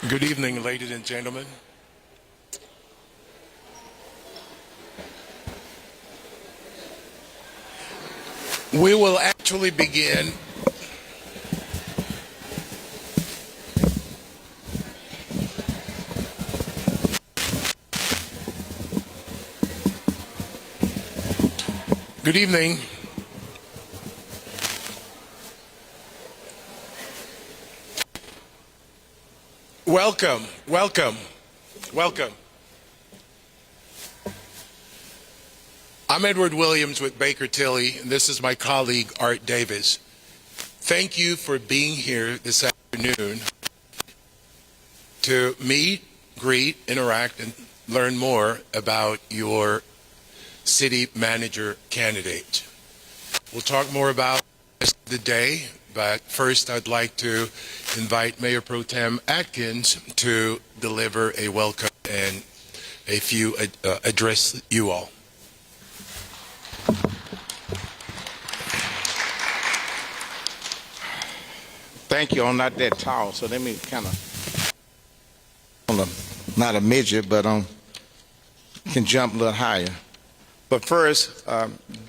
Good evening, ladies and gentlemen. We will actually begin Good evening. Welcome, welcome, welcome. I'm Edward Williams with Baker Tilly, and this is my colleague, Art Davis. Thank you for being here this afternoon to meet, greet, interact, and learn more about your city manager candidate. We'll talk more about the day, but first I'd like to invite Mayor Pro Tem Atkins to deliver a welcome and a few address you all. Thank you. I'm not that tall, so let me kind of, not a midget, but can jump a little higher. But first,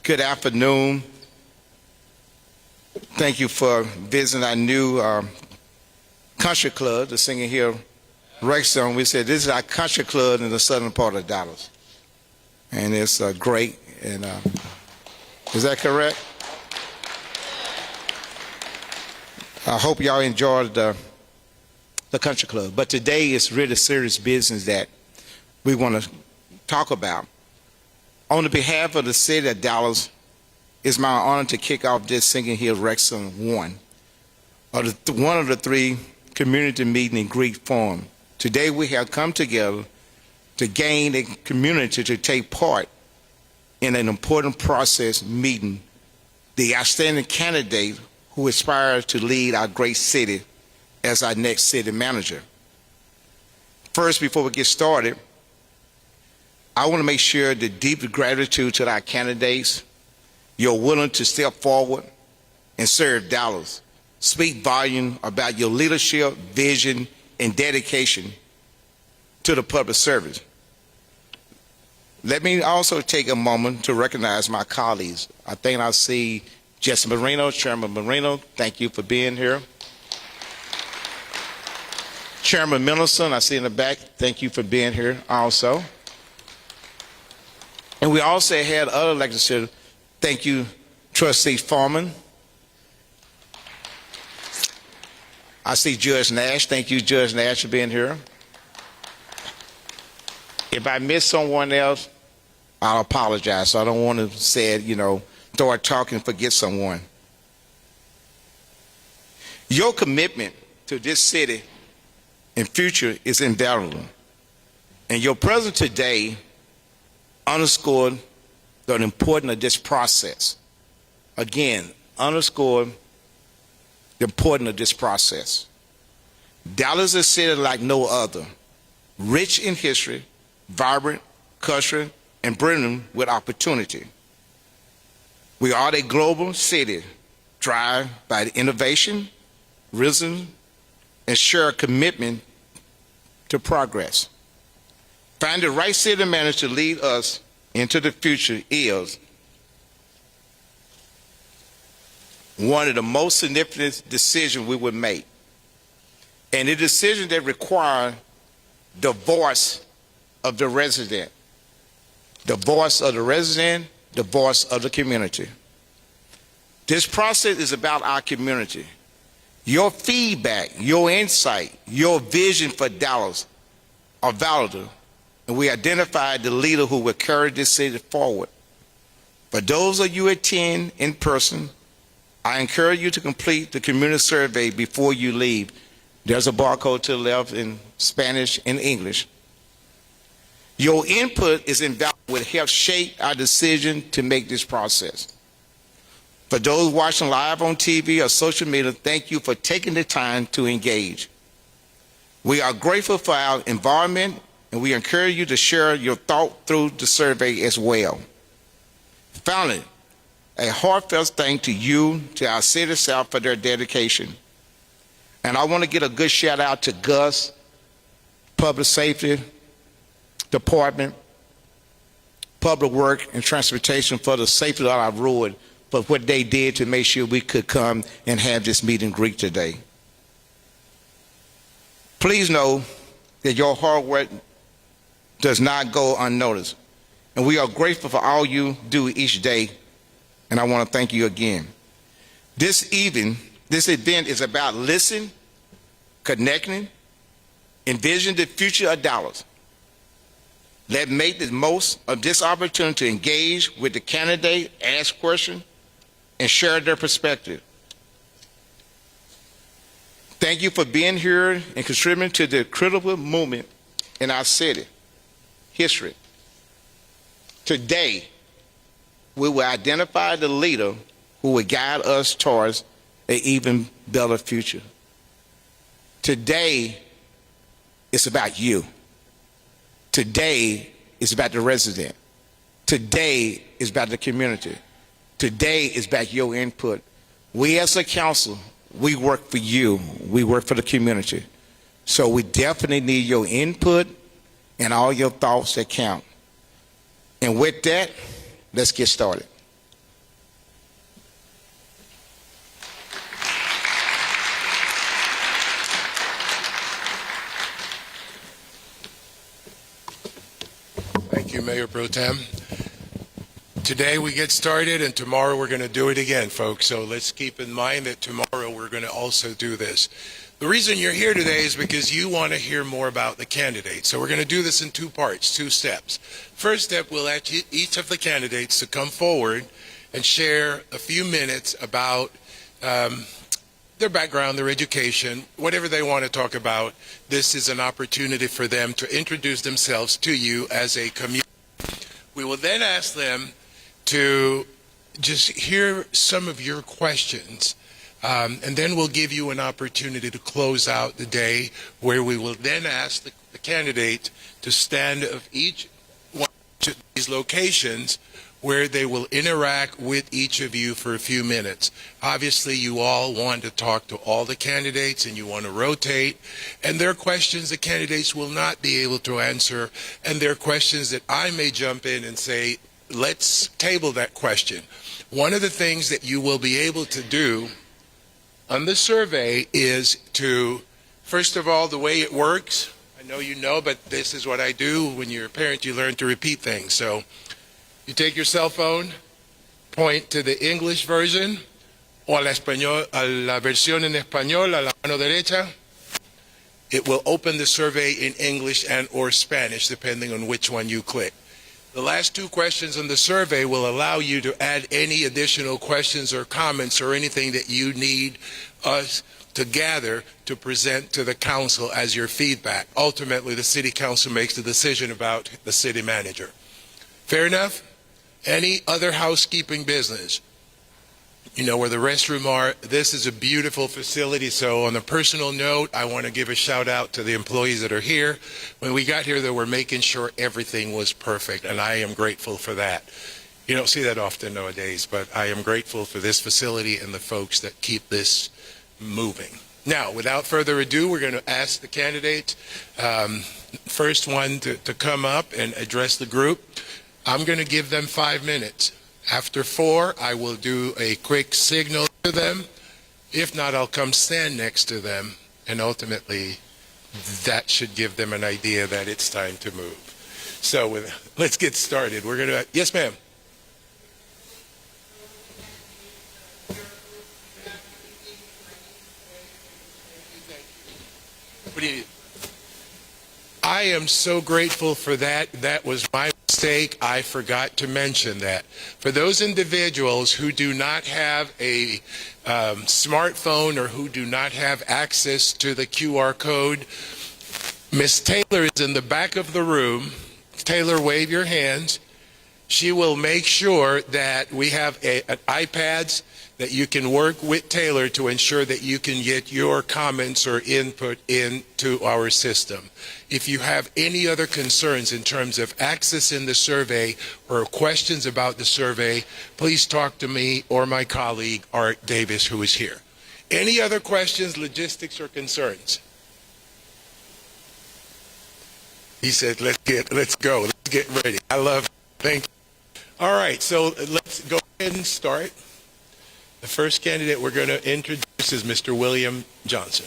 good afternoon. Thank you for visiting our new country club, the Singing Hill Rexon. We said this is our country club in the southern part of Dallas, and it's great. And is that correct? I hope y'all enjoyed the country club. But today is really serious business that we want to talk about. On the behalf of the city of Dallas, it's my honor to kick off this Singing Hill Rexon 1, one of the three community meeting and greet forum. Today we have come together to gain a community to take part in an important process meeting the outstanding candidate who aspires to lead our great city as our next city manager. First, before we get started, I want to make sure the deep gratitude to our candidates. You're willing to step forward and serve Dallas. Speak volume about your leadership, vision, and dedication to the public service. Let me also take a moment to recognize my colleagues. I think I see Jesse Marino, Chairman Marino, thank you for being here. Chairman Mendelson, I see in the back, thank you for being here also. And we also had other elected. Thank you, Trustee Foreman. I see Judge Nash. Thank you, Judge Nash, for being here. If I miss someone else, I'll apologize. So I don't want to say, start talking, forget someone. Your commitment to this city and future is invaluable. And your presence today underscored the importance of this process. Again, underscore the importance of this process. Dallas is a city like no other, rich in history, vibrant, culture, and brimming with opportunity. We are a global city, driven by innovation, rhythm, and shared commitment to progress. Find the right city manager to lead us into the future is one of the most significant decisions we would make, and a decision that requires the voice of the resident, the voice of the resident, the voice of the community. This process is about our community. Your feedback, your insight, your vision for Dallas are valuable, and we identified the leader who will carry this city forward. For those of you who attend in person, I encourage you to complete the community survey before you leave. There's a barcode to the left in Spanish and English. Your input is invaluable. Will help shape our decision to make this process. For those watching live on TV or social media, thank you for taking the time to engage. We are grateful for our environment, and we encourage you to share your thought through the survey as well. Finally, a heartfelt thank to you, to our city staff for their dedication. And I want to get a good shout out to Gus, Public Safety Department, Public Work and Transportation for the safety of our road, for what they did to make sure we could come and have this meet and greet today. Please know that your hard work does not go unnoticed, and we are grateful for all you do each day, and I want to thank you again. This event is about listening, connecting, envision the future of Dallas. Let's make the most of this opportunity to engage with the candidate, ask questions, and share their perspective. Thank you for being here and contributing to the critical movement in our city history. Today, we will identify the leader who will guide us towards an even better future. Today, it's about you. Today is about the resident. Today is about the community. Today is about your input. We as a council, we work for you. We work for the community. So we definitely need your input and all your thoughts that count. And with that, let's get started. Thank you, Mayor Pro Tem. Today we get started, and tomorrow we're going to do it again, folks. So let's keep in mind that tomorrow we're going to also do this. The reason you're here today is because you want to hear more about the candidates. So we're going to do this in two parts, two steps. First step, we'll ask each of the candidates to come forward and share a few minutes about their background, their education, whatever they want to talk about. This is an opportunity for them to introduce themselves to you as a community. We will then ask them to just hear some of your questions, and then we'll give you an opportunity to close out the day, where we will then ask the candidate to stand of each one of these locations, where they will interact with each of you for a few minutes. Obviously, you all want to talk to all the candidates, and you want to rotate, and there are questions the candidates will not be able to answer, and there are questions that I may jump in and say, let's table that question. One of the things that you will be able to do on the survey is to, first of all, the way it works, I know you know, but this is what I do. When you're a parent, you learn to repeat things. So you take your cell phone, point to the English version, o a la versión en español, a la mano derecha. It will open the survey in English and or Spanish, depending on which one you click. The last two questions on the survey will allow you to add any additional questions or comments or anything that you need us to gather to present to the council as your feedback. Ultimately, the city council makes the decision about the city manager. Fair enough? Any other housekeeping business? You know where the restroom are. This is a beautiful facility. So on a personal note, I want to give a shout out to the employees that are here. When we got here, they were making sure everything was perfect, and I am grateful for that. You don't see that often nowadays, but I am grateful for this facility and the folks that keep this moving. Now, without further ado, we're going to ask the candidates, first one to come up and address the group. I'm going to give them 5 minutes. After 4, I will do a quick signal to them. If not, I'll come stand next to them, and ultimately that should give them an idea that it's time to move. So let's get started. We're going to, yes, ma'am. What do you need? I am so grateful for that. That was my mistake. I forgot to mention that. For those individuals who do not have a smartphone or who do not have access to the QR code, Miss Taylor is in the back of the room. Taylor, wave your hands. She will make sure that we have iPads that you can work with Taylor to ensure that you can get your comments or input into our system. If you have any other concerns in terms of accessing the survey or questions about the survey, please talk to me or my colleague, Art Davis, who is here. Any other questions, logistics, or concerns? He said, let's go. Let's get ready. I love it. Thank you. All right, so let's go ahead and start. The first candidate we're going to introduce is Mr. William Johnson.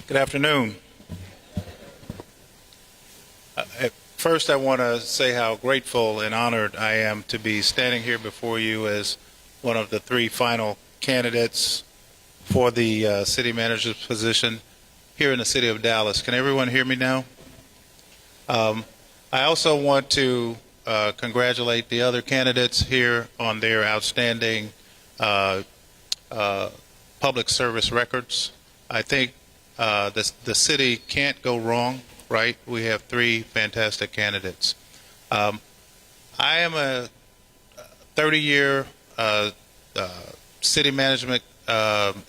Good afternoon. First, I want to say how grateful and honored I am to be standing here before you as one of the three final candidates for the city manager's position here in the city of Dallas. Can everyone hear me now? I also want to congratulate the other candidates here on their outstanding public service records. I think the city can't go wrong, right? We have three fantastic candidates. I am a 30-year city management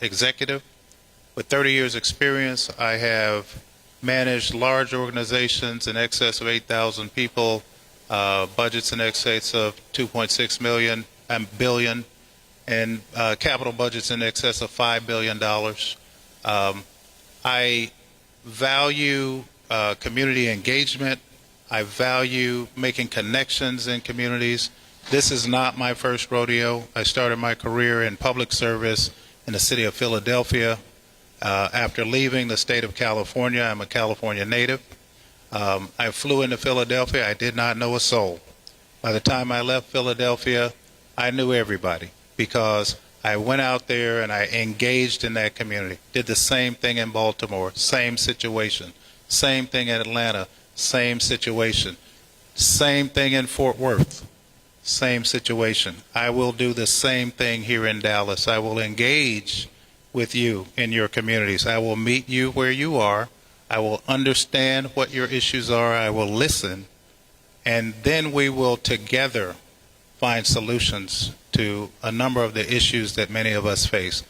executive with 30 years experience. I have managed large organizations in excess of 8,000 people, budgets in excess of 2.6 billion, and capital budgets in excess of $5 billion. I value community engagement. I value making connections in communities. This is not my first rodeo. I started my career in public service in the city of Philadelphia. After leaving the state of California, I'm a California native. I flew into Philadelphia. I did not know a soul. By the time I left Philadelphia, I knew everybody because I went out there and I engaged in that community. Did the same thing in Baltimore, same situation. Same thing in Atlanta, same situation. Same thing in Fort Worth, same situation. I will do the same thing here in Dallas. I will engage with you in your communities. I will meet you where you are. I will understand what your issues are. I will listen. And then we will together find solutions to a number of the issues that many of us face.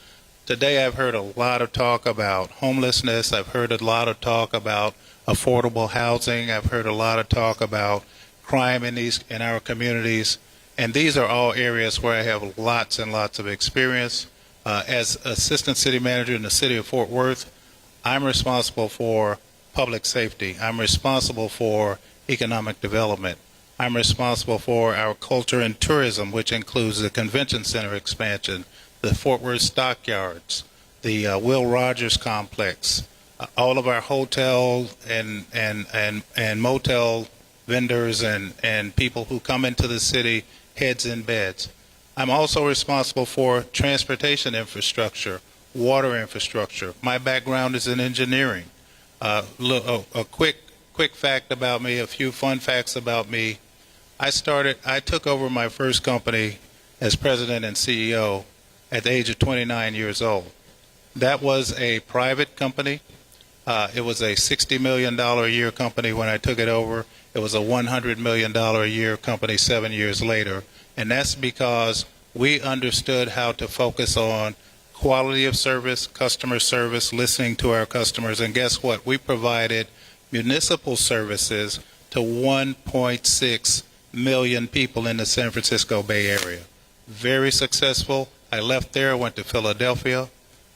Today I've heard a lot of talk about homelessness. I've heard a lot of talk about affordable housing. I've heard a lot of talk about crime in our communities. And these are all areas where I have lots and lots of experience. As Assistant City Manager in the city of Fort Worth, I'm responsible for public safety. I'm responsible for economic development. I'm responsible for our culture and tourism, which includes the convention center expansion, the Fort Worth Stockyards, the Will Rogers Complex, all of our hotel and motel vendors and people who come into the city, heads in beds. I'm also responsible for transportation infrastructure, water infrastructure. My background is in engineering. A quick fact about me, a few fun facts about me. I took over my first company as president and CEO at the age of 29 years old. That was a private company. It was a $60 million a year company when I took it over. It was a $100 million a year company 7 years later. And that's because we understood how to focus on quality of service, customer service, listening to our customers. And guess what? We provided municipal services to 1.6 million people in the San Francisco Bay Area. Very successful. I left there, went to Philadelphia,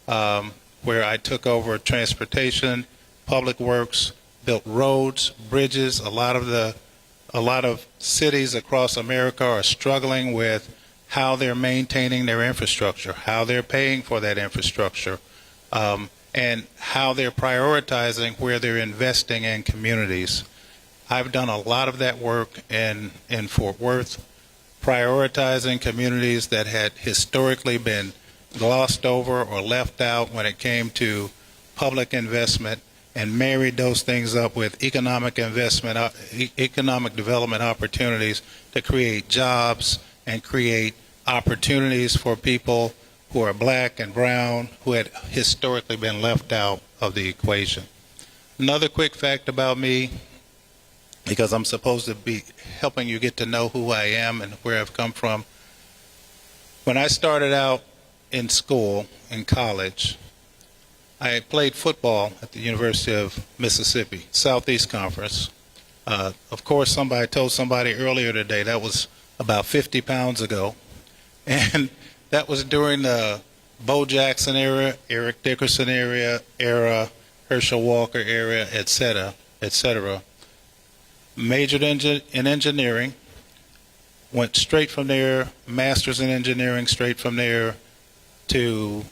where I took over transportation, public works, built roads, bridges. A lot of cities across America are struggling with how they're maintaining their infrastructure, how they're paying for that infrastructure, and how they're prioritizing where they're investing in communities. I've done a lot of that work in Fort Worth, prioritizing communities that had historically been glossed over or left out when it came to public investment, and married those things up with economic investment, economic development opportunities to create jobs and create opportunities for people who are black and brown who had historically been left out of the equation. Another quick fact about me, because I'm supposed to be helping you get to know who I am and where I've come from. When I started out in school, in college, I played football at the University of Mississippi, Southeast Conference. Of course, somebody told somebody earlier today that was about 50 pounds ago. And that was during the Bo Jackson era, Eric Dickerson era, Herschel Walker era, et cetera, et cetera. Majored in engineering, went straight from there, master's in engineering, straight from there to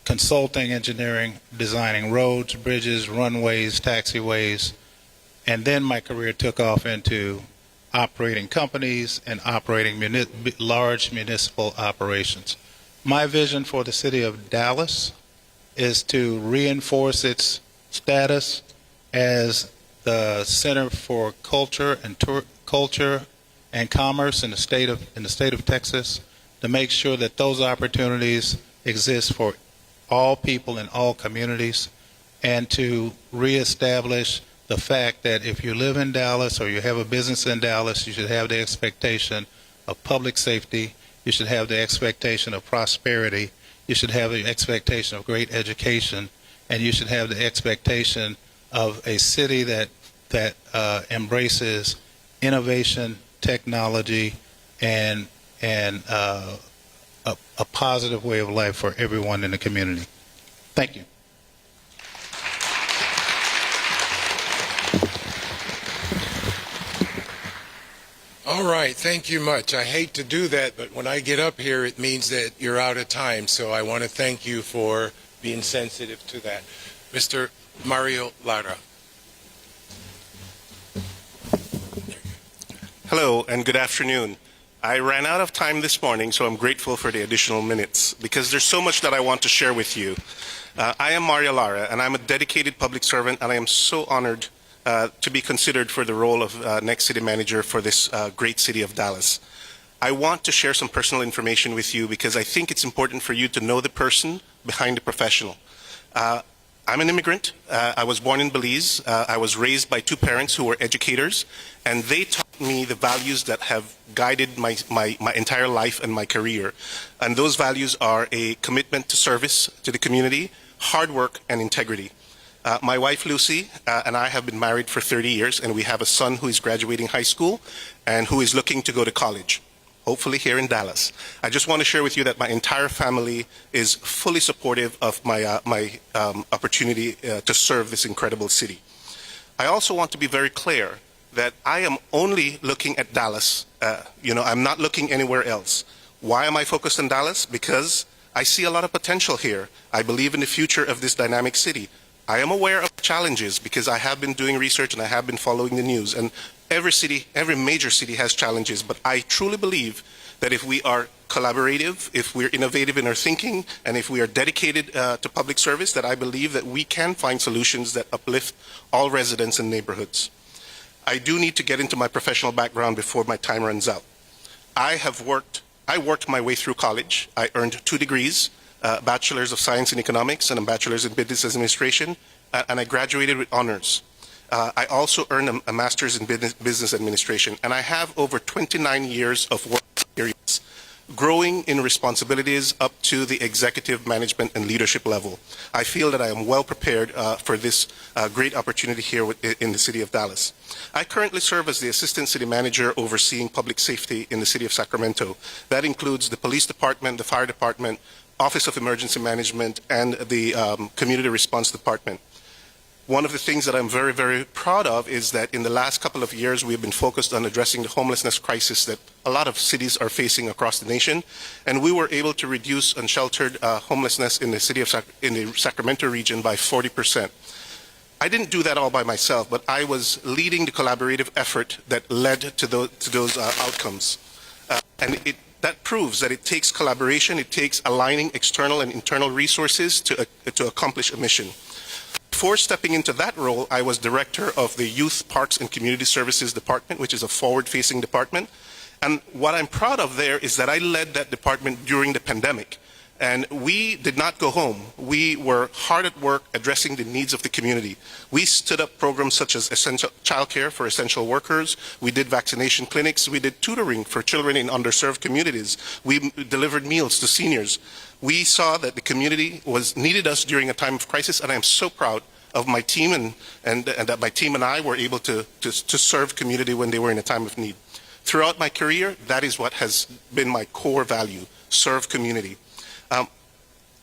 consulting engineering, designing roads, bridges, runways, taxiways, and then my career took off into operating companies and operating large municipal operations. My vision for the city of Dallas is to reinforce its status as the center for culture and commerce in the state of Texas, to make sure that those opportunities exist for all people in all communities, and to reestablish the fact that if you live in Dallas or you have a business in Dallas, you should have the expectation of public safety, you should have the expectation of prosperity, you should have the expectation of great education, and you should have the expectation of a city that embraces innovation, technology, and a positive way of life for everyone in the community. Thank you. All right, thank you much. I hate to do that, but when I get up here, it means that you're out of time, so I want to thank you for being sensitive to that. Mr. Mario Lara. Hello and good afternoon. I ran out of time this morning, so I'm grateful for the additional minutes because there's so much that I want to share with you. I am Mario Lara, and I'm a dedicated public servant, and I am so honored to be considered for the role of next city manager for this great city of Dallas. I want to share some personal information with you because I think it's important for you to know the person behind the professional. I'm an immigrant. I was born in Belize. I was raised by two parents who were educators, and they taught me the values that have guided my entire life and my career. And those values are a commitment to service to the community, hard work, and integrity. My wife Lucy and I have been married for 30 years, and we have a son who is graduating high school and who is looking to go to college, hopefully here in Dallas. I just want to share with you that my entire family is fully supportive of my opportunity to serve this incredible city. I also want to be very clear that I am only looking at Dallas. I'm not looking anywhere else. Why am I focused on Dallas? Because I see a lot of potential here. I believe in the future of this dynamic city. I am aware of challenges because I have been doing research and I have been following the news. And every city, every major city has challenges, but I truly believe that if we are collaborative, if we're innovative in our thinking, and if we are dedicated to public service, that I believe that we can find solutions that uplift all residents and neighborhoods. I do need to get into my professional background before my time runs out. I worked my way through college. I earned 2 degrees, a Bachelor's of Science in Economics and a Bachelor's in Business Administration, and I graduated with honors. I also earned a Master's in Business Administration, and I have over 29 years of work experience, growing in responsibilities up to the executive management and leadership level. I feel that I am well prepared for this great opportunity here in the city of Dallas. I currently serve as the Assistant City Manager overseeing public safety in the city of Sacramento. That includes the Police Department, the Fire Department, Office of Emergency Management, and the Community Response Department. One of the things that I'm very, very proud of is that in the last couple of years, we've been focused on addressing the homelessness crisis that a lot of cities are facing across the nation. And we were able to reduce unsheltered homelessness in the Sacramento region by 40%. I didn't do that all by myself, but I was leading the collaborative effort that led to those outcomes. That proves that it takes collaboration, it takes aligning external and internal resources to accomplish a mission. Before stepping into that role, I was director of the Youth, Parks, and Community Services Department, which is a forward-facing department. And what I'm proud of there is that I led that department during the pandemic. And we did not go home. We were hard at work addressing the needs of the community. We stood up programs such as essential childcare for essential workers. We did vaccination clinics. We did tutoring for children in underserved communities. We delivered meals to seniors. We saw that the community needed us during a time of crisis, and I am so proud of my team and that my team and I were able to serve community when they were in a time of need. Throughout my career, that is what has been my core value: serve community.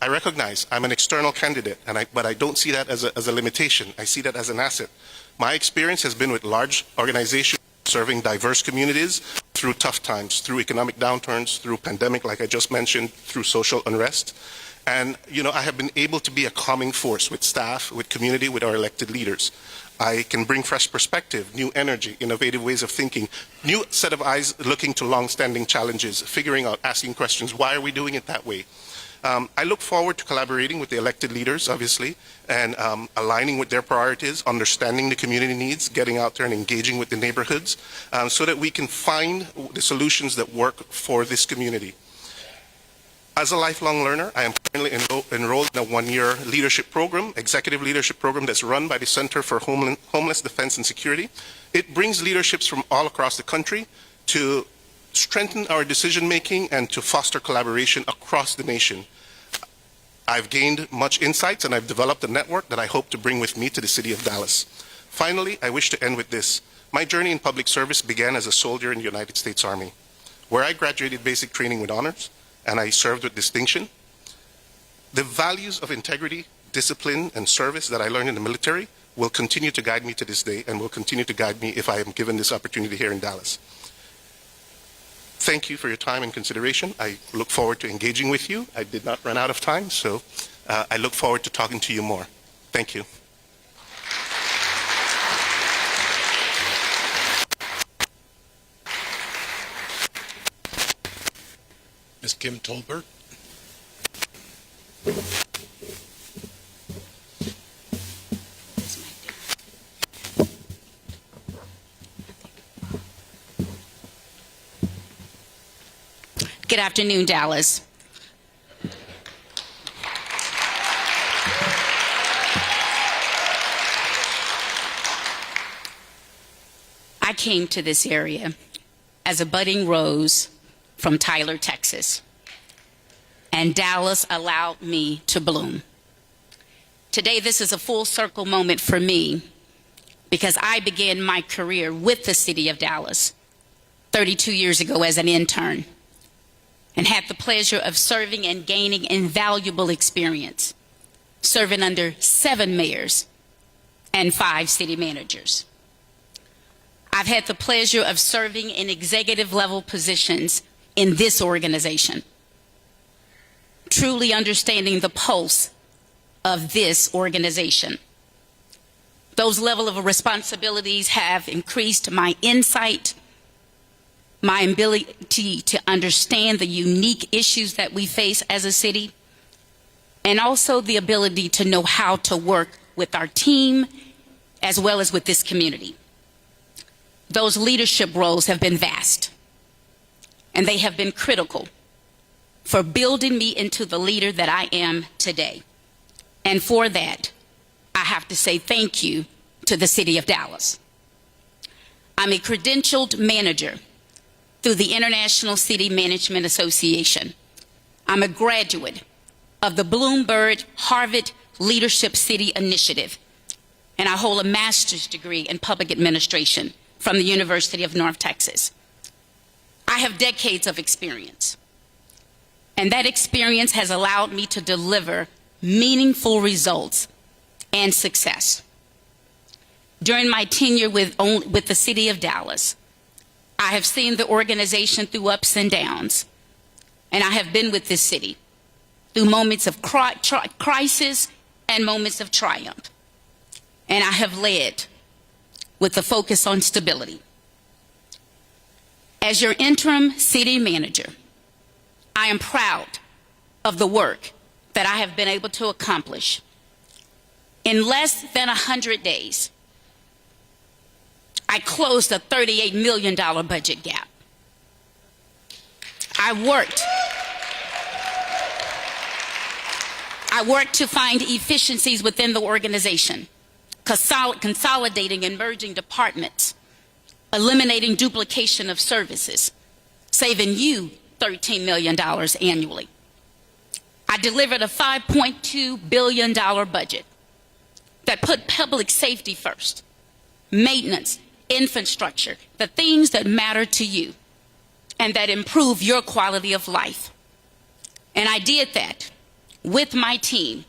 I recognize I'm an external candidate, but I don't see that as a limitation. I see that as an asset. My experience has been with large organizations serving diverse communities through tough times, through economic downturns, through pandemic, like I just mentioned, through social unrest. And, I have been able to be a calming force with staff, with community, with our elected leaders. I can bring fresh perspective, new energy, innovative ways of thinking, new set of eyes looking to long-standing challenges, figuring out, asking questions, why are we doing it that way? I look forward to collaborating with the elected leaders, obviously, and aligning with their priorities, understanding the community needs, getting out there and engaging with the neighborhoods, so that we can find the solutions that work for this community. As a lifelong learner, I am currently enrolled in a one-year leadership program, executive leadership program that's run by the Center for Homeless Defense and Security. It brings leaderships from all across the country to strengthen our decision-making and to foster collaboration across the nation. I've gained much insights and I've developed a network that I hope to bring with me to the city of Dallas. Finally, I wish to end with this. My journey in public service began as a soldier in the United States Army, where I graduated basic training with honors and I served with distinction. The values of integrity, discipline, and service that I learned in the military will continue to guide me to this day and will continue to guide me if I am given this opportunity here in Dallas. Thank you for your time and consideration. I look forward to engaging with you. I did not run out of time, so I look forward to talking to you more. Thank you. Ms. Kim Tolbert. Good afternoon, Dallas. I came to this area as a budding rose from Tyler, Texas, and Dallas allowed me to bloom. Today, this is a full circle moment for me because I began my career with the city of Dallas 32 years ago as an intern, and had the pleasure of serving and gaining invaluable experience, serving under 7 mayors and 5 city managers. I've had the pleasure of serving in executive level positions in this organization, truly understanding the pulse of this organization. Those level of responsibilities have increased my insight, my ability to understand the unique issues that we face as a city, and also the ability to know how to work with our team as well as with this community. Those leadership roles have been vast, and they have been critical for building me into the leader that I am today. And for that, I have to say thank you to the city of Dallas. I'm a credentialed manager through the International City Management Association. I'm a graduate of the Bloomberg Harvard Leadership City Initiative, and I hold a master's degree in public administration from the University of North Texas. I have decades of experience, and that experience has allowed me to deliver meaningful results and success. During my tenure with the city of Dallas, I have seen the organization through ups and downs, and I have been with this city through moments of crisis and moments of triumph. And I have led with a focus on stability. As your interim city manager, I am proud of the work that I have been able to accomplish. In less than 100 days, I closed a $38 million budget gap. I worked to find efficiencies within the organization, consolidating and merging departments, eliminating duplication of services, saving you $13 million annually. I delivered a $5.2 billion budget that put public safety first, maintenance, infrastructure, the things that matter to you and that improve your quality of life. And I did that with my team,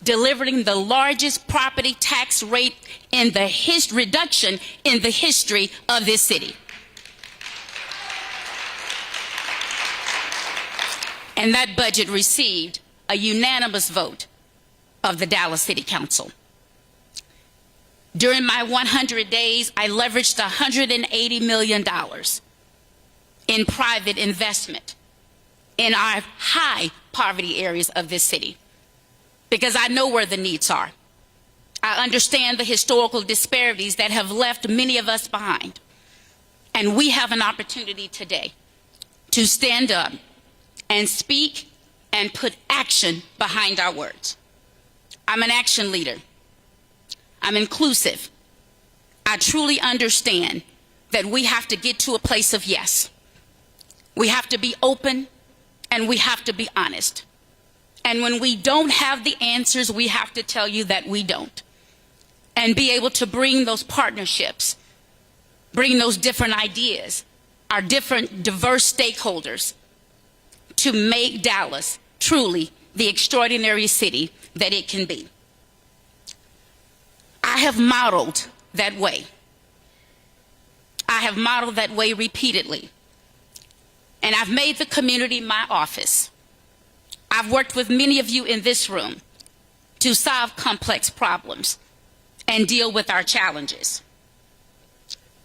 delivering the largest property tax rate in the reduction in the history of this city. And that budget received a unanimous vote of the Dallas City Council. During my 100 days, I leveraged $180 million in private investment in our high poverty areas of this city, because I know where the needs are. I understand the historical disparities that have left many of us behind. And we have an opportunity today to stand up and speak and put action behind our words. I'm an action leader. I'm inclusive. I truly understand that we have to get to a place of yes. We have to be open and we have to be honest. And when we don't have the answers, we have to tell you that we don't. And be able to bring those partnerships, bring those different ideas, our different diverse stakeholders to make Dallas truly the extraordinary city that it can be. I have modeled that way. I have modeled that way repeatedly. And I've made the community my office. I've worked with many of you in this room to solve complex problems and deal with our challenges.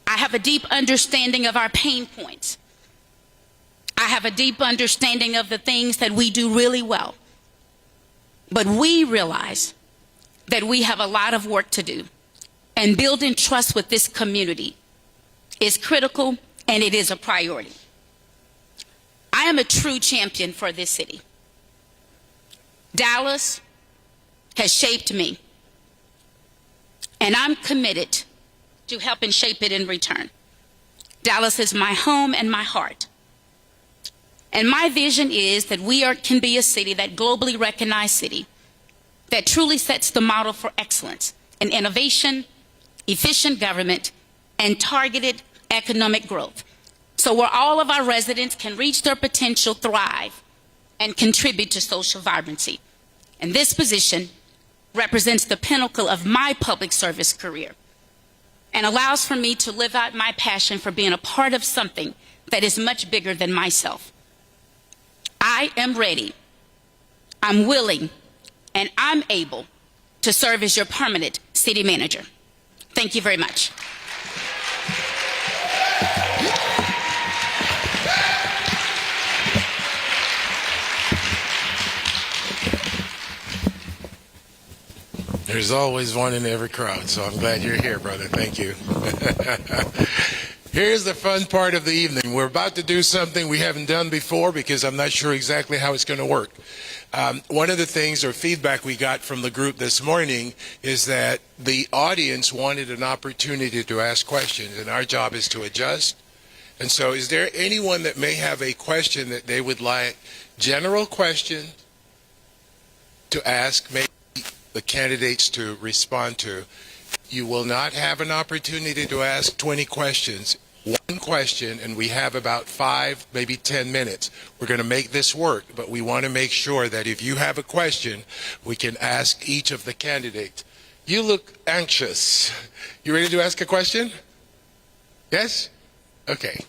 I have a deep understanding of our pain points. I have a deep understanding of the things that we do really well. But we realize that we have a lot of work to do, and building trust with this community is critical and it is a priority. I am a true champion for this city. Dallas has shaped me, and I'm committed to helping shape it in return. Dallas is my home and my heart. And my vision is that we can be a city, that globally recognized city, that truly sets the model for excellence in innovation, efficient government, and targeted economic growth. So where all of our residents can reach their potential, thrive, and contribute to social vibrancy. And this position represents the pinnacle of my public service career and allows for me to live out my passion for being a part of something that is much bigger than myself. I am ready, I'm willing, and I'm able to serve as your permanent city manager. Thank you very much. There's always one in every crowd, so I'm glad you're here, brother. Thank you. Here's the fun part of the evening. We're about to do something we haven't done before because I'm not sure exactly how it's going to work. One of the things or feedback we got from the group this morning is that the audience wanted an opportunity to ask questions, and our job is to adjust. And so is there anyone that may have a question that they would like, general question, to ask maybe the candidates to respond to? You will not have an opportunity to ask 20 questions. One question, and we have about 5, maybe 10 minutes. We're going to make this work, but we want to make sure that if you have a question, we can ask each of the candidates. You look anxious. You ready to ask a question? Yes? Okay.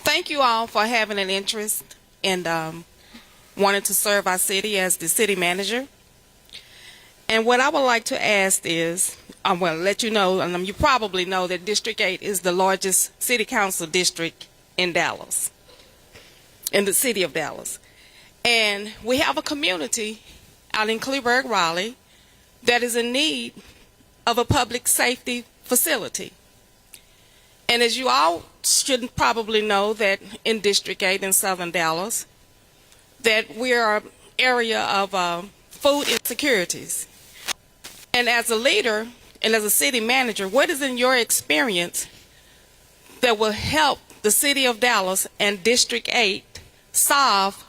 Thank you all for having an interest and wanting to serve our city as the city manager. And what I would like to ask is, well, let you know, you probably know that District 8 is the largest city council district in Dallas, in the city of Dallas. And we have a community out in Kleberg, Raleigh, that is in need of a public safety facility. And as you all should probably know, that in District 8 in Southern Dallas, that we are an area of food insecurities. And as a leader and as a city manager, what is in your experience that will help the city of Dallas and District 8 solve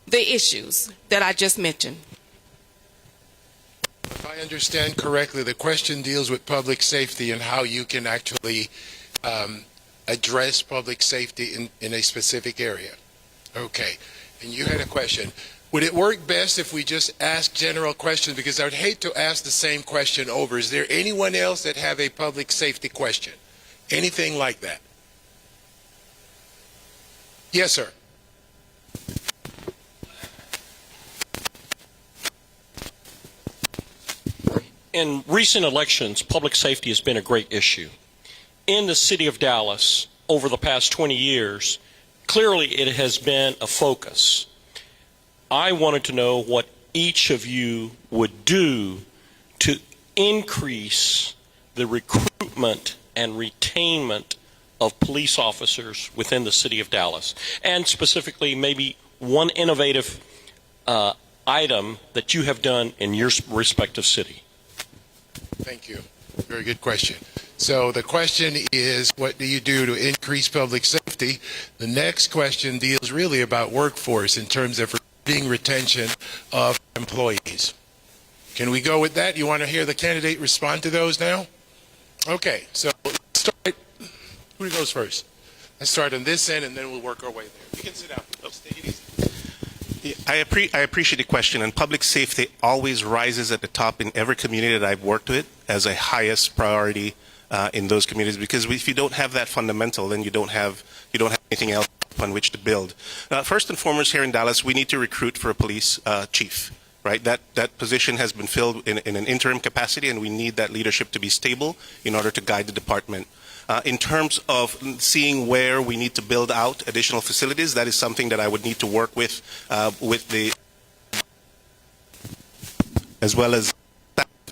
the issues that I just mentioned? If I I understand correctly, the question deals with public safety and how you can actually address public safety in a specific area. Okay. And you had a question. Would it work best if we just ask general questions? Because I would hate to ask the same question over. Is there anyone else that have a public safety question? Anything like that? Yes, sir. In recent elections, public safety has been a great issue. In the city of Dallas, over the past 20 years, clearly it has been a focus. I wanted to know what each of you would do to increase the recruitment and retainment of police officers within the city of Dallas, and specifically maybe one innovative item that you have done in your respective city. Thank you. Very good question. So the question is, what do you do to increase public safety? The next question deals really about workforce in terms of retention of employees. Can we go with that? You want to hear the candidate respond to those now? Okay, so let's start. Who goes first? Let's start on this end, and then we'll work our way there. You can sit down. Just take it easy. I appreciate the question, and public safety always rises at the top in every community that I've worked with as a highest priority in those communities, because if you don't have that fundamental, then you don't have anything else upon which to build. First and foremost, here in Dallas, we need to recruit for a police chief. Right, that position has been filled in an interim capacity, and we need that leadership to be stable in order to guide the department. In terms of seeing where we need to build out additional facilities, that is something that I would need to work with the, as well as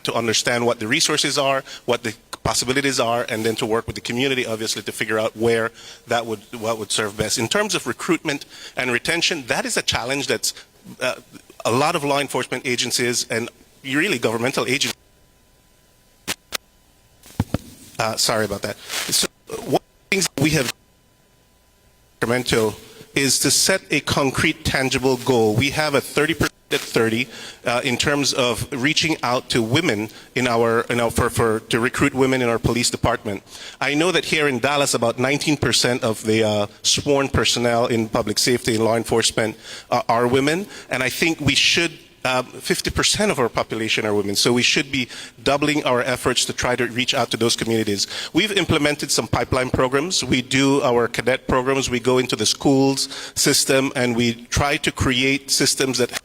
to understand what the resources are, what the possibilities are, and then to work with the community, obviously, to figure out where what would serve best. In terms of recruitment and retention, that is a challenge that's a lot of law enforcement agencies and really governmental agencies. Sorry about that. So one of the things we have Sacramento is to set a concrete, tangible goal. We have a 30% at 30 in terms of reaching out to women to recruit women in our police department. I know that here in Dallas, about 19% of the sworn personnel in public safety and law enforcement are women, and I think we should 50% of our population are women, so we should be doubling our efforts to try to reach out to those communities. We've implemented some pipeline programs. We do our cadet programs. We go into the schools system, and we try to create systems that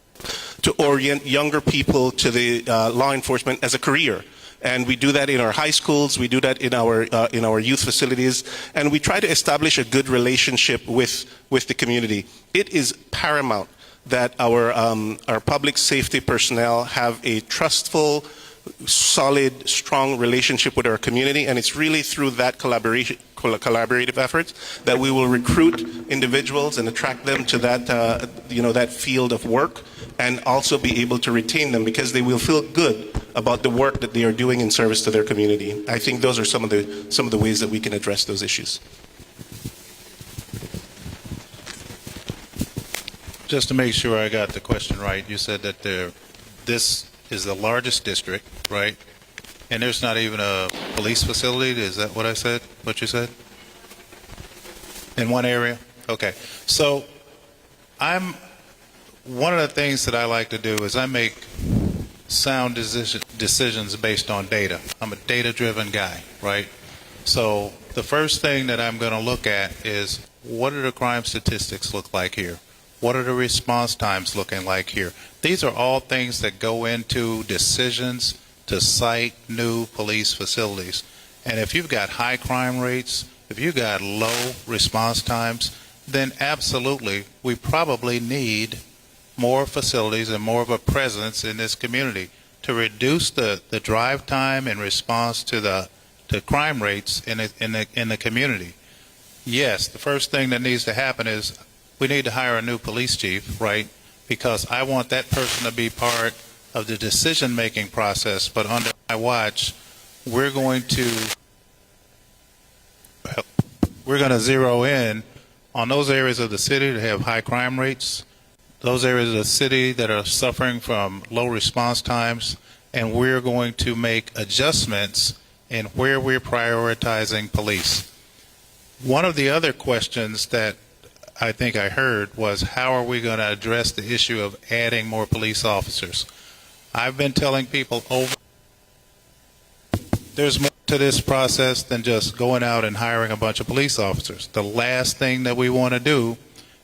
to orient younger people to the law enforcement as a career. And we do that in our high schools, we do that in our youth facilities, and we try to establish a good relationship with the community. It is paramount that our public safety personnel have a trustful, solid, strong relationship with our community, and it's really through that collaborative efforts that we will recruit individuals and attract them to that that field of work, and also be able to retain them because they will feel good about the work that they are doing in service to their community. I think those are some of the ways that we can address those issues. Just to make sure I got the question right, you said that this is the largest district, right? And there's not even a police facility? Is that what I said? What you said? In one area? Okay. So one of the things that I like to do is I make sound decisions based on data. I'm a data-driven guy, right? So the first thing that I'm going to look at is, what do the crime statistics look like here? What are the response times looking like here? These are all things that go into decisions to site new police facilities. And if you've got high crime rates, if you've got low response times, then absolutely we probably need more facilities and more of a presence in this community to reduce the drive time in response to the crime rates in the community. Yes, the first thing that needs to happen is we need to hire a new police chief, right? Because I want that person to be part of the decision-making process. But under my watch, we're going to zero in on those areas of the city that have high crime rates, those areas of the city that are suffering from low response times, and we're going to make adjustments in where we're prioritizing police. One of the other questions that I think I heard was, how are we going to address the issue of adding more police officers? I've been telling people there's more to this process than just going out and hiring a bunch of police officers. The last thing that we want to do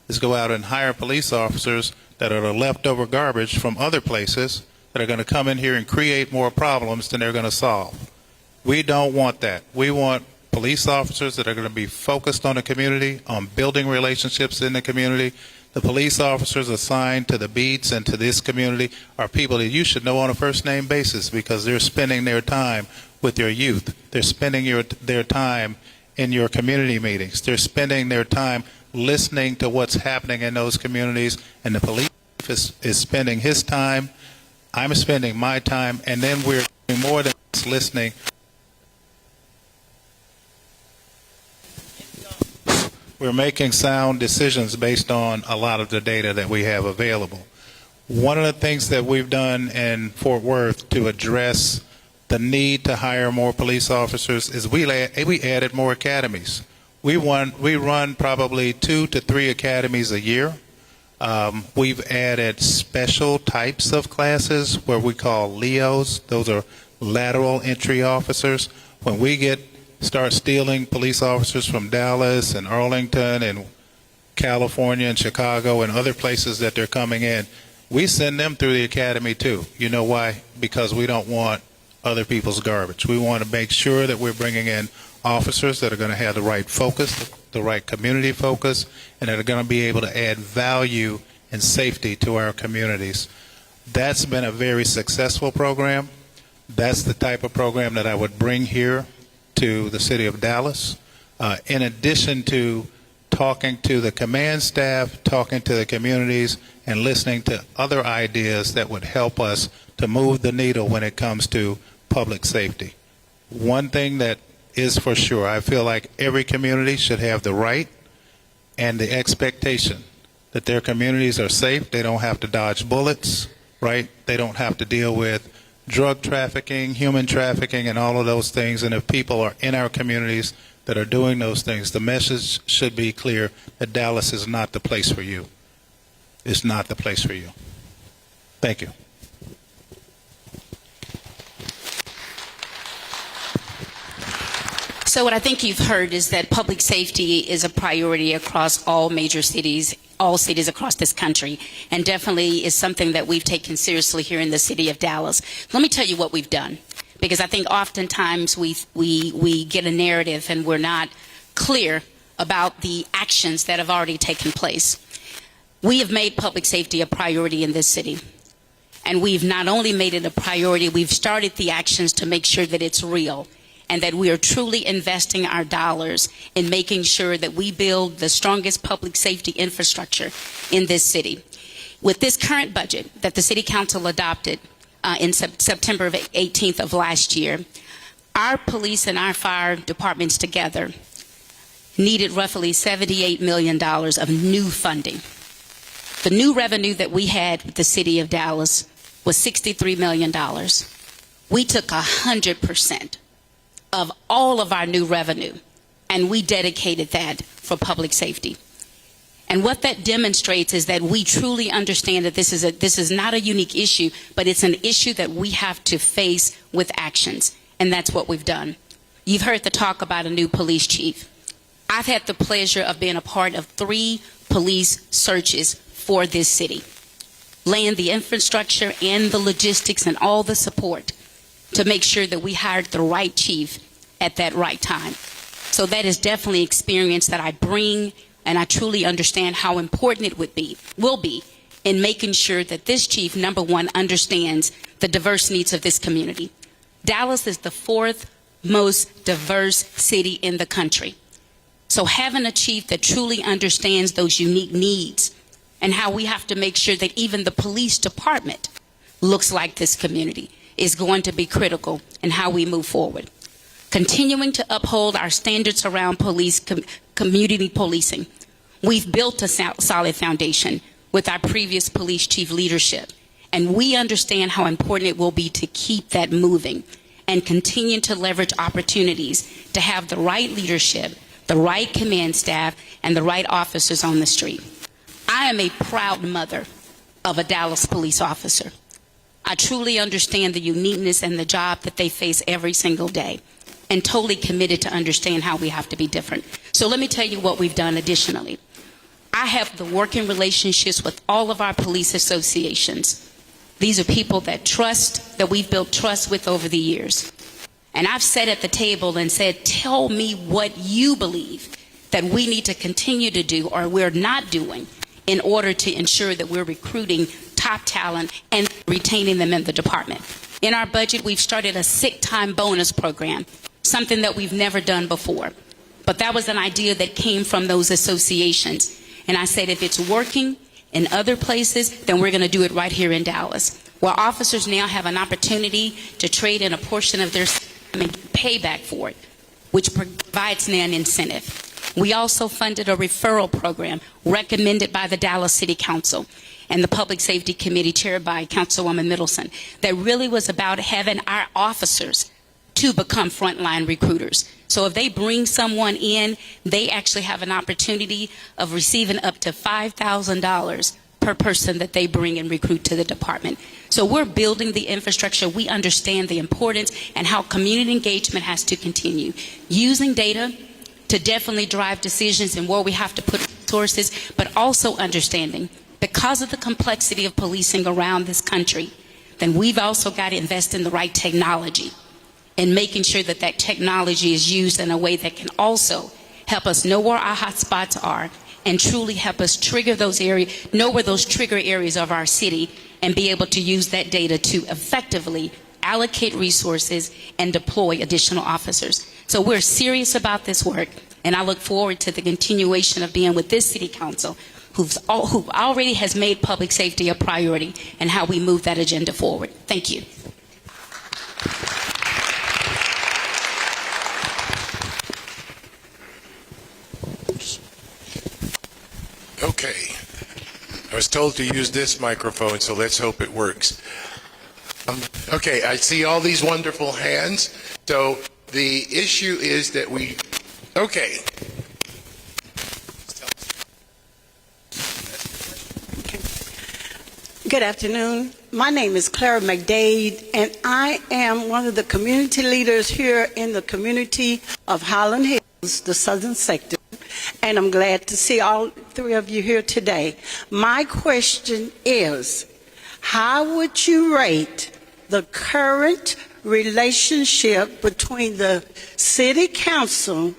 is go out and hire police officers that are the leftover garbage from other places that are going to come in here and create more problems than they're going to solve. We don't want that. We want police officers that are going to be focused on the community, on building relationships in the community. The police officers assigned to the beats and to this community are people that you should know on a first-name basis, because they're spending their time with your youth. They're spending their time in your community meetings. They're spending their time listening to what's happening in those communities, and the police is spending his time. I'm spending my time, and then we're doing more than just listening. We're making sound decisions based on a lot of the data that we have available. One of the things that we've done in Fort Worth to address the need to hire more police officers is we added more academies. We run probably 2 to 3 academies a year. We've added special types of classes where we call LEOs. Those are lateral entry officers. When we start stealing police officers from Dallas and Arlington and California and Chicago and other places that they're coming in, we send them through the academy too. You know why? Because we don't want other people's garbage. We want to make sure that we're bringing in officers that are going to have the right focus, the right community focus, and that are going to be able to add value and safety to our communities. That's been a very successful program. That's the type of program that I would bring here to the city of Dallas. In addition to talking to the command staff, talking to the communities, and listening to other ideas that would help us to move the needle when it comes to public safety. One thing that is for sure, I feel like every community should have the right and the expectation that their communities are safe. They don't have to dodge bullets, right? They don't have to deal with drug trafficking, human trafficking, and all of those things. And if people are in our communities that are doing those things, the message should be clear that Dallas is not the place for you. It's not the place for you. Thank you. So what I think you've heard is that public safety is a priority across all major cities, all cities across this country, and definitely is something that we've taken seriously here in the city of Dallas. Let me tell you what we've done, because I think oftentimes we get a narrative and we're not clear about the actions that have already taken place. We have made public safety a priority in this city. And we've not only made it a priority, we've started the actions to make sure that it's real, and that we are truly investing our dollars in making sure that we build the strongest public safety infrastructure in this city. With this current budget that the City Council adopted in September 18th of last year, our police and our fire departments together needed roughly $78 million of new funding. The new revenue that we had with the City of Dallas was $63 million. We took 100% of all of our new revenue, and we dedicated that for public safety. And what that demonstrates is that we truly understand that this is not a unique issue, but it's an issue that we have to face with actions, and that's what we've done. You've heard the talk about a new police chief. I've had the pleasure of being a part of 3 police searches for this city, laying the infrastructure and the logistics and all the support to make sure that we hired the right chief at that right time. So that is definitely experience that I bring, and I truly understand how important it will be in making sure that this chief, number one, understands the diverse needs of this community. Dallas is the 4th most diverse city in the country. So having a chief that truly understands those unique needs and how we have to make sure that even the police department looks like this community is going to be critical in how we move forward. Continuing to uphold our standards around community policing. We've built a solid foundation with our previous police chief leadership, And we understand how important it will be to keep that moving and continue to leverage opportunities to have the right leadership, the right command staff, and the right officers on the street. I am a proud mother of a Dallas police officer. I truly understand the uniqueness and the job that they face every single day, and totally committed to understand how we have to be different. So let me tell you what we've done additionally. I have the working relationships with all of our police associations. These are people that we've built trust with over the years. And I've sat at the table and said, tell me what you believe that we need to continue to do or we're not doing in order to ensure that we're recruiting top talent and retaining them in the department. In our budget, we've started a sick time bonus program, something that we've never done before. But that was an idea that came from those associations. And I said, if it's working in other places, then we're going to do it right here in Dallas, where officers now have an opportunity to trade in a portion of their payback for it, which provides now an incentive. We also funded a referral program recommended by the Dallas City Council and the Public Safety Committee chaired by Councilwoman Middleton that really was about having our officers to become frontline recruiters. So if they bring someone in, they actually have an opportunity of receiving up to $5,000 per person that they bring and recruit to the department. So we're building the infrastructure. We understand the importance and how community engagement has to continue. Using data to definitely drive decisions and where we have to put resources, but also understanding because of the complexity of policing around this country, then we've also got to invest in the right technology and making sure that that technology is used in a way that can also help us know where our hot spots are and truly help us trigger those areas, know where those trigger areas of our city, and be able to use that data to effectively allocate resources and deploy additional officers. So we're serious about this work, and I look forward to the continuation of being with this City Council, who already has made public safety a priority, and how we move that agenda forward. Thank you. Okay. I was told to use this microphone, so let's hope it works. Okay, I see all these wonderful hands. So the issue is that okay. Good afternoon. My name is Clara McDade, and I am one of the community leaders here in the community of Highland Hills, the southern sector. And I'm glad to see all three of you here today. My question is, how would you rate the current relationship between the City Council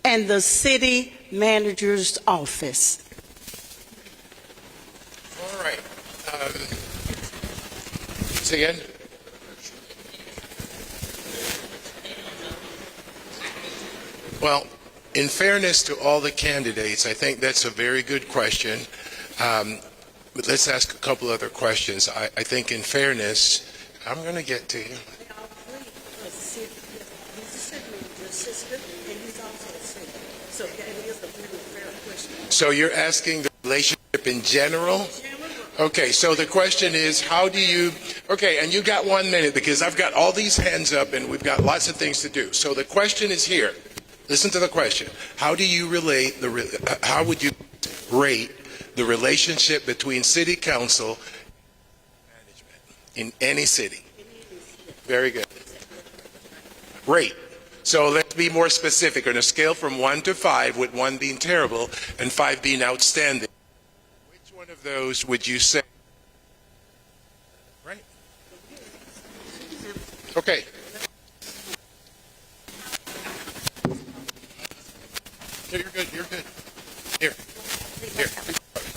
and the City Manager's Office? All right. Say again? Well, in fairness to all the candidates, I think that's a very good question. But let's ask a couple other questions. I think in fairness, I'm going to get to you. So you're asking the relationship in general? Okay, so the question is, how do you, okay, and you got 1 minute because I've got all these hands up and we've got lots of things to do. So the question is here. Listen to the question. How do you relate how would you rate the relationship between City Council and management in any city? Very good. Rate. So let's be more specific on a scale from 1 to 5, with 1 being terrible and 5 being outstanding. Which one of those would you say? Right? Okay. You're good. You're good. Here.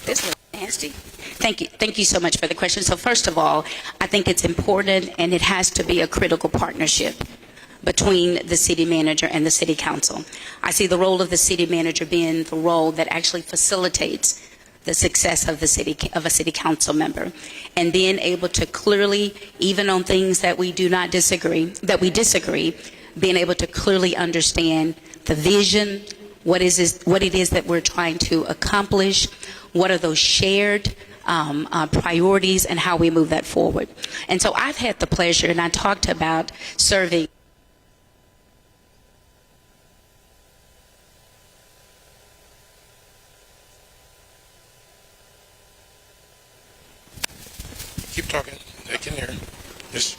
This looks nasty. Thank you so much for the question. So first of all, I think it's important, and it has to be a critical partnership between the city manager and the city council. I see the role of the city manager being the role that actually facilitates the success of a city council member, and being able to clearly, even on things that we disagree, being able to clearly understand the vision, what it is that we're trying to accomplish, what are those shared priorities and how we move that forward. And so I've had the pleasure, and I talked about serving Keep talking. I can hear. Just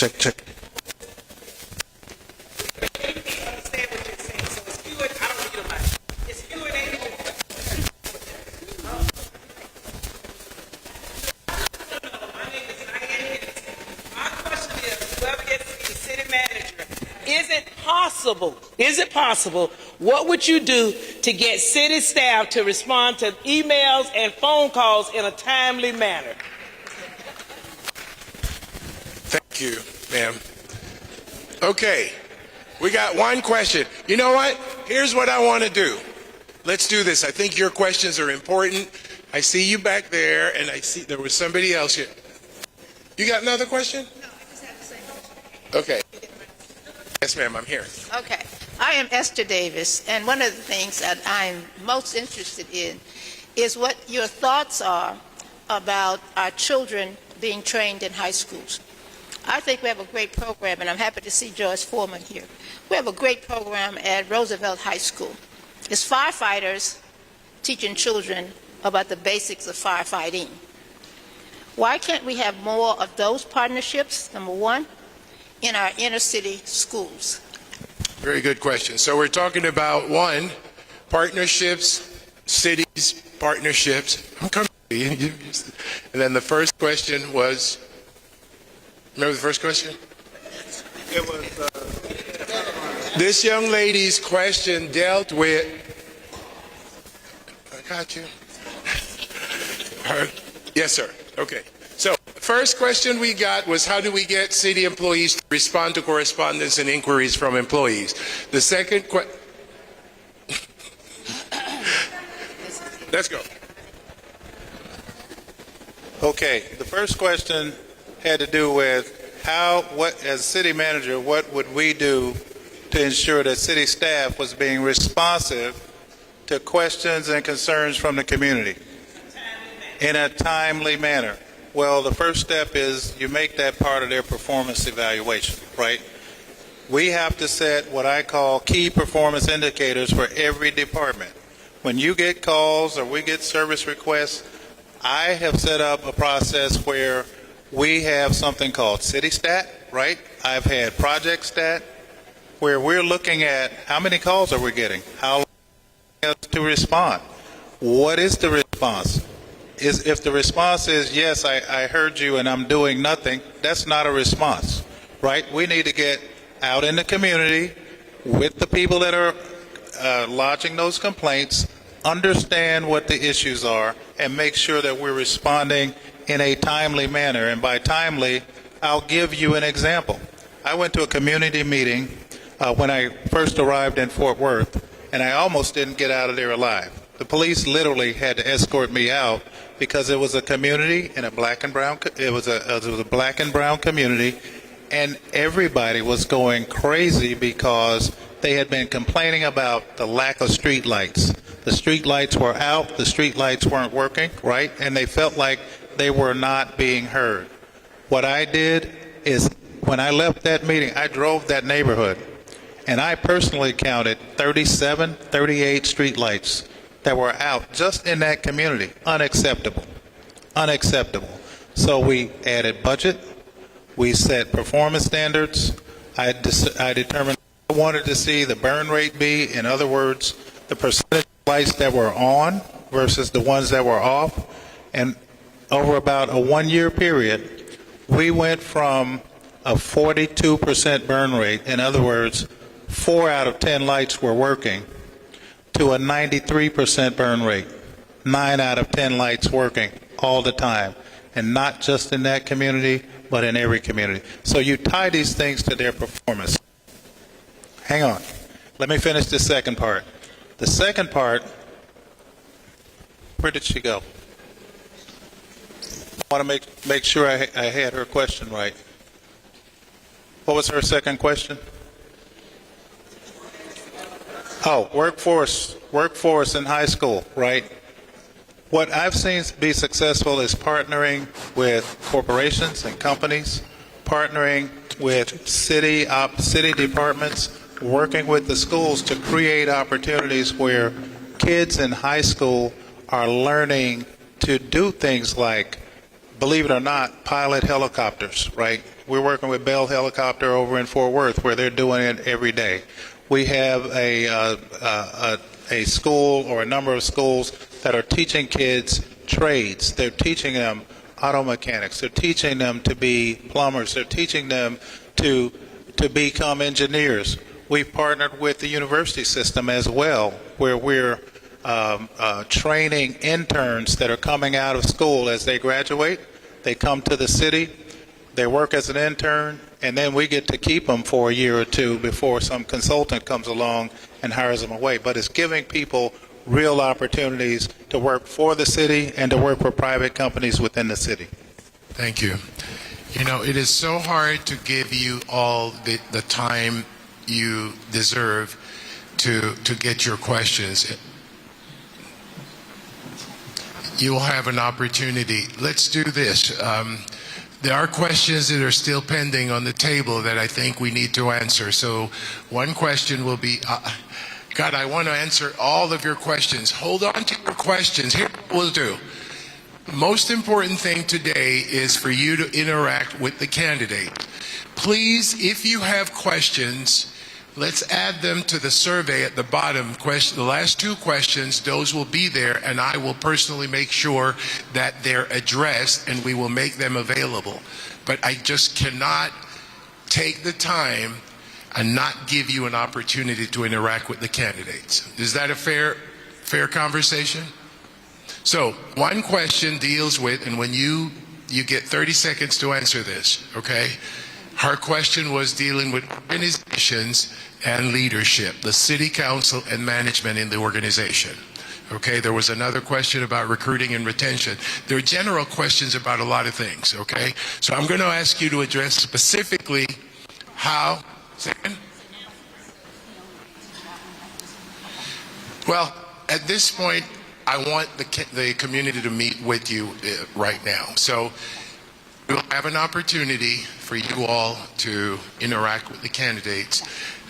Check. Is it possible? What would you do to get city staff to respond to emails and phone calls in a timely manner? thank you, ma'am. Okay, we got one question. You know what? Here's what I want to do. Let's do this. I think your questions are important. I see you back there, and I see there was somebody else here. You got another question? No, I just have the same question. Okay. Yes, ma'am, I'm here. Okay. I am Esther Davis, and one of the things that I'm most interested in is what your thoughts are about our children being trained in high schools. I think we have a great program, and I'm happy to see Joyce Foreman here. We have a great program at Roosevelt High School. It's firefighters teaching children about the basics of firefighting. Why can't we have more of those partnerships, number one, in our inner city schools? Very good question. So we're talking about, one, partnerships, cities, partnerships. I'm coming. And then the first question was, remember the first question? It was This young lady's question dealt with, I got you. Yes, sir. Okay. So first question we got was, how do we get city employees to respond to correspondence and inquiries from employees? The second question, let's go. Okay, the first question had to do with as city manager, what would we do to ensure that city staff was being responsive to questions and concerns from the community in a timely manner? Well, the first step is you make that part of their performance evaluation, right? We have to set what I call key performance indicators for every department. When you get calls or we get service requests, I have set up a process where we have something called City Stat, right? I've had Project Stat, where we're looking at how many calls are we getting, how long to respond, what is the response. If the response is, yes, I heard you and I'm doing nothing, that's not a response, right? We need to get out in the community with the people that are lodging those complaints, understand what the issues are, and make sure that we're responding in a timely manner. And by timely, I'll give you an example. I went to a community meeting when I first arrived in Fort Worth, and I almost didn't get out of there alive. The police literally had to escort me out because it was a community in a black and brown. It was a black and brown community, and everybody was going crazy because they had been complaining about the lack of street lights. The street lights were out. The street lights weren't working, right? And they felt like they were not being heard. What I did is, when I left that meeting, I drove that neighborhood, and I personally counted 38 street lights that were out just in that community. Unacceptable. So we added budget, we set performance standards, I determined I wanted to see the burn rate be, in other words, the percentage of lights that were on versus the ones that were off. And over about a 1 year period, we went from a 42% burn rate, in other words, 4 out of 10 lights were working, to a 93% burn rate, 9 out of 10 lights working all the time. And not just in that community, but in every community. So you tie these things to their performance. Hang on. Let me finish the second part. The second part, where did she go? I want to make sure I had her question right. What was her second question? Oh, workforce in high school, right? What I've seen be successful is partnering with corporations and companies, partnering with city departments, working with the schools to create opportunities where kids in high school are learning to do things like, believe it or not, pilot helicopters, right? We're working with Bell Helicopter over in Fort Worth where they're doing it every day. We have a school or a number of schools that are teaching kids trades. They're teaching them auto mechanics. They're teaching them to be plumbers. They're teaching them to become engineers. We've partnered with the university system as well, where we're training interns that are coming out of school as they graduate. They come to the city, they work as an intern, and then we get to keep them for a year or two before some consultant comes along and hires them away. But it's giving people real opportunities to work for the city and to work for private companies within the city. Thank you. You know, it is so hard to give you all the time you deserve to get your questions. You will have an opportunity. Let's do this. There are questions that are still pending on the table that I think we need to answer. So one question will be, God, I want to answer all of your questions. Hold on to your questions. Here's what we'll do. Most important thing today is for you to interact with the candidate. Please, if you have questions, let's add them to the survey at the bottom. The last two questions, those will be there, and I will personally make sure that they're addressed and we will make them available. But I just cannot take the time and not give you an opportunity to interact with the candidates. Is that a fair conversation? So one question deals with, and when you get 30 seconds to answer this, okay? Her question was dealing with organizations and leadership, the city council and management in the organization. Okay, there was another question about recruiting and retention. There are general questions about a lot of things, okay? So I'm going to ask you to address specifically how. Second? Well, at this point, I want the community to meet with you right now. So we'll have an opportunity for you all to interact with the candidates.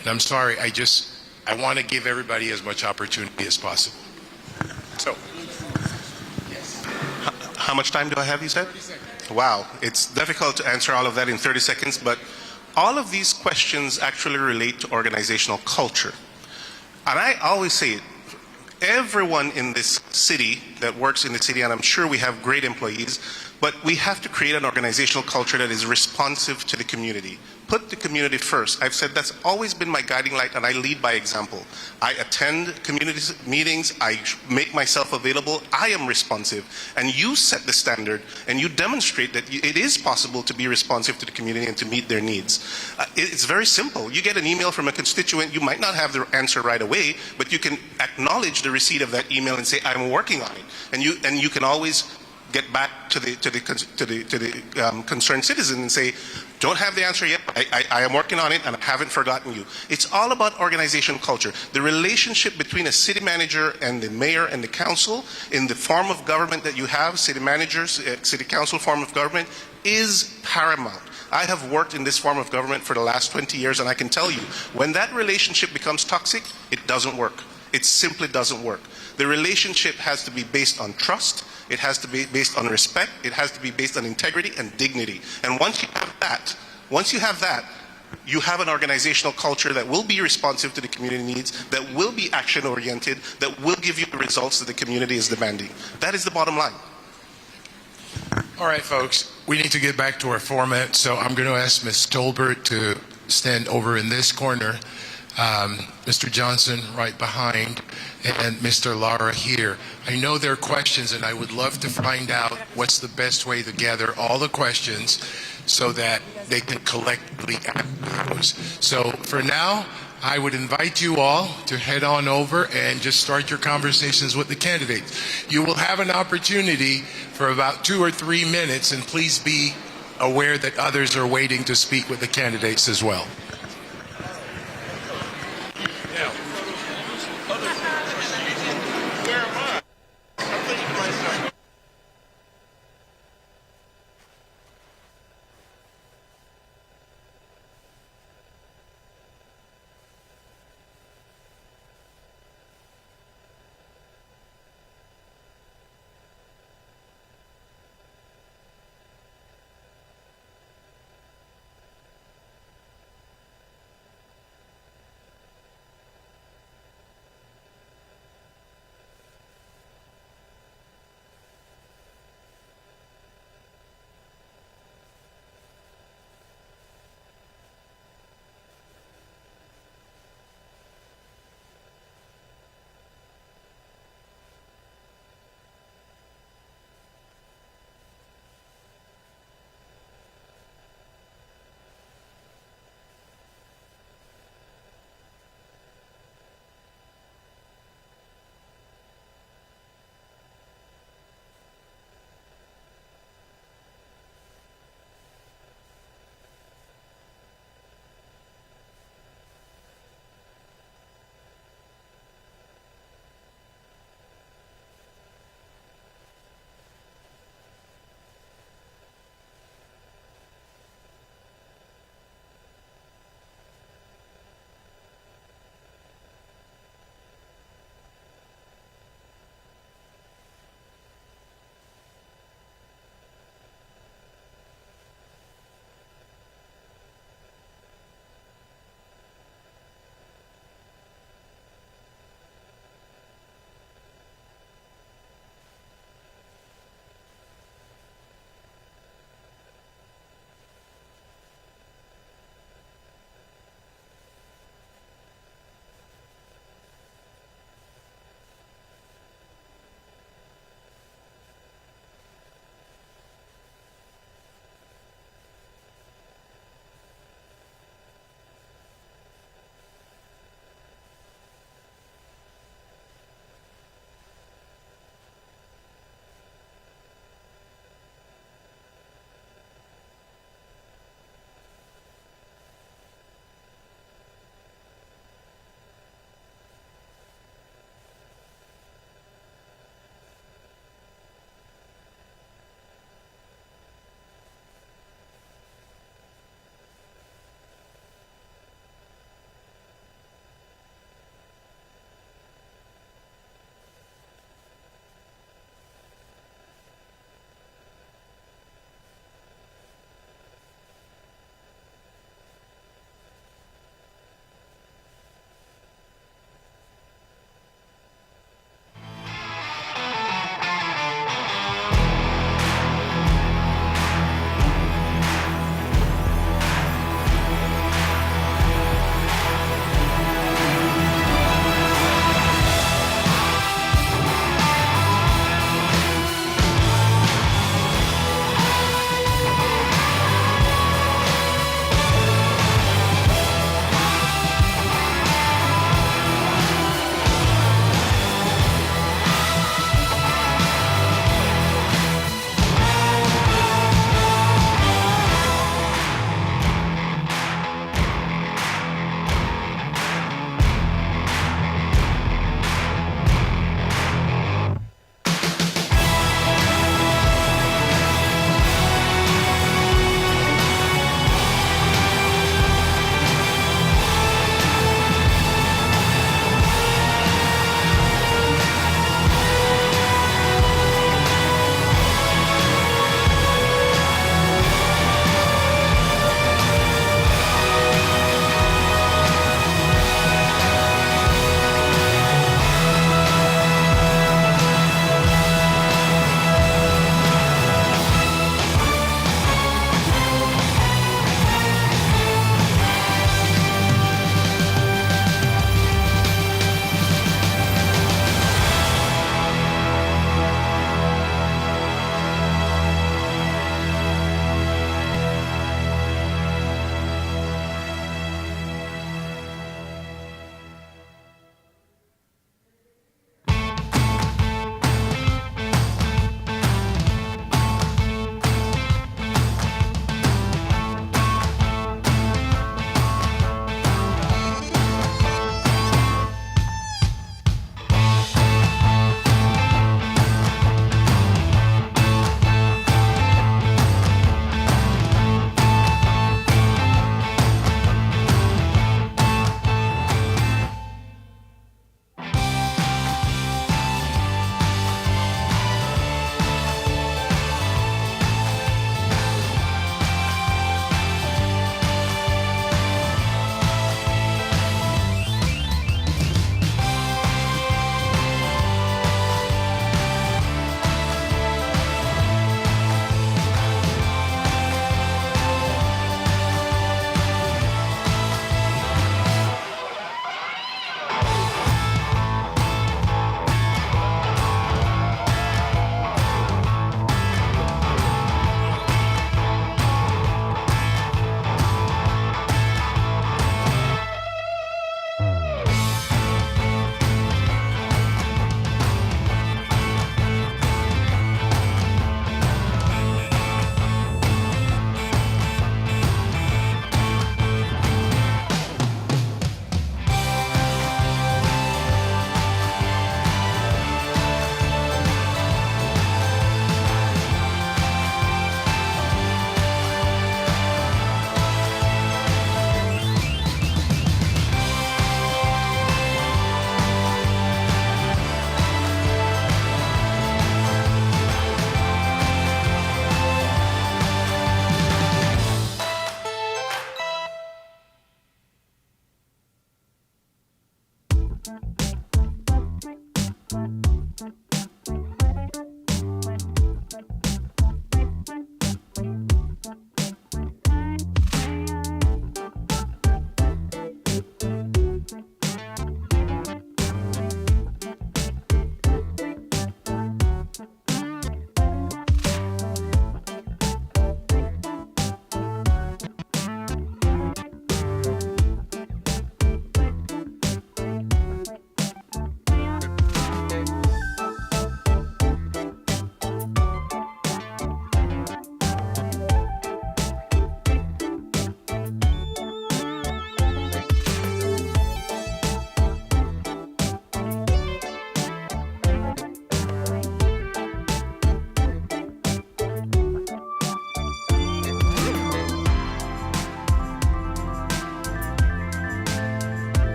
And I'm sorry, I want to give everybody as much opportunity as possible. So, How much time do I have, you said? 30 seconds. Wow, it's difficult to answer all of that in 30 seconds, but all of these questions actually relate to organizational culture. And I always say it, everyone in this city that works in the city, and I'm sure we have great employees, but we have to create an organizational culture that is responsive to the community. Put the community first. I've said that's always been my guiding light, and I lead by example. I attend community meetings. I make myself available. I am responsive. And you set the standard, and you demonstrate that it is possible to be responsive to the community and to meet their needs. It's very simple. You get an email from a constituent. You might not have the answer right away, but you can acknowledge the receipt of that email and say, I'm working on it. And you can always get back to the concerned citizen and say, don't have the answer yet, I am working on it and I haven't forgotten you. It's all about organization culture. The relationship between a city manager and the mayor and the council in the form of government that you have, city managers, city council form of government, is paramount. I have worked in this form of government for the last 20 years, and I can tell you, when that relationship becomes toxic, it doesn't work. It simply doesn't work. The relationship has to be based on trust. It has to be based on respect. It has to be based on integrity and dignity. And once you have that, you have an organizational culture that will be responsive to the community needs, that will be action-oriented, that will give you the results that the community is demanding. That is the bottom line. All right, folks, we need to get back to our format, so I'm going to ask Ms. Stolbert to stand over in this corner, Mr. Johnson right behind, and Mr. Lara here. I know there are questions, and I would love to find out what's the best way to gather all the questions so that they can collectively answer those. So for now, I would invite you all to head on over and just start your conversations with the candidates. You will have an opportunity for about 2 or 3 minutes, and please be aware that others are waiting to speak with the candidates as well.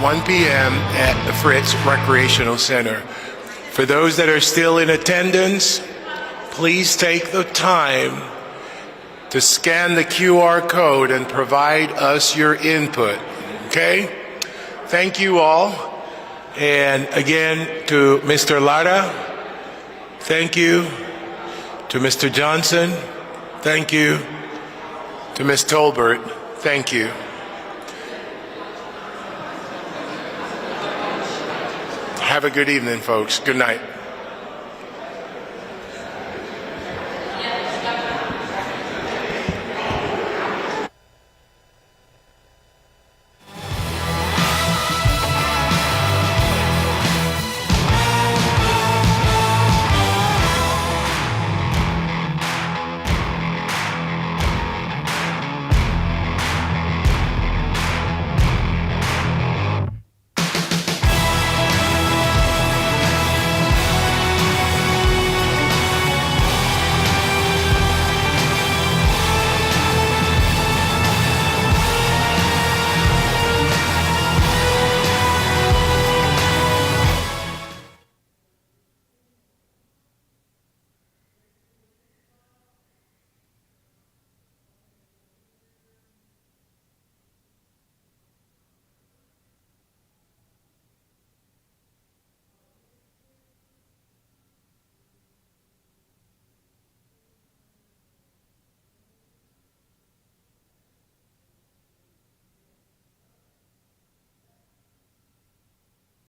1 p.m. at the Fritz Recreational Center. For those that are still in attendance, please take the time to scan the QR code and provide us your input. Okay? Thank you all. And again, to Mr. Lara, thank you. To Mr. Johnson, thank you. To Ms. Tolbert, thank you. Have a good evening, folks. Good night.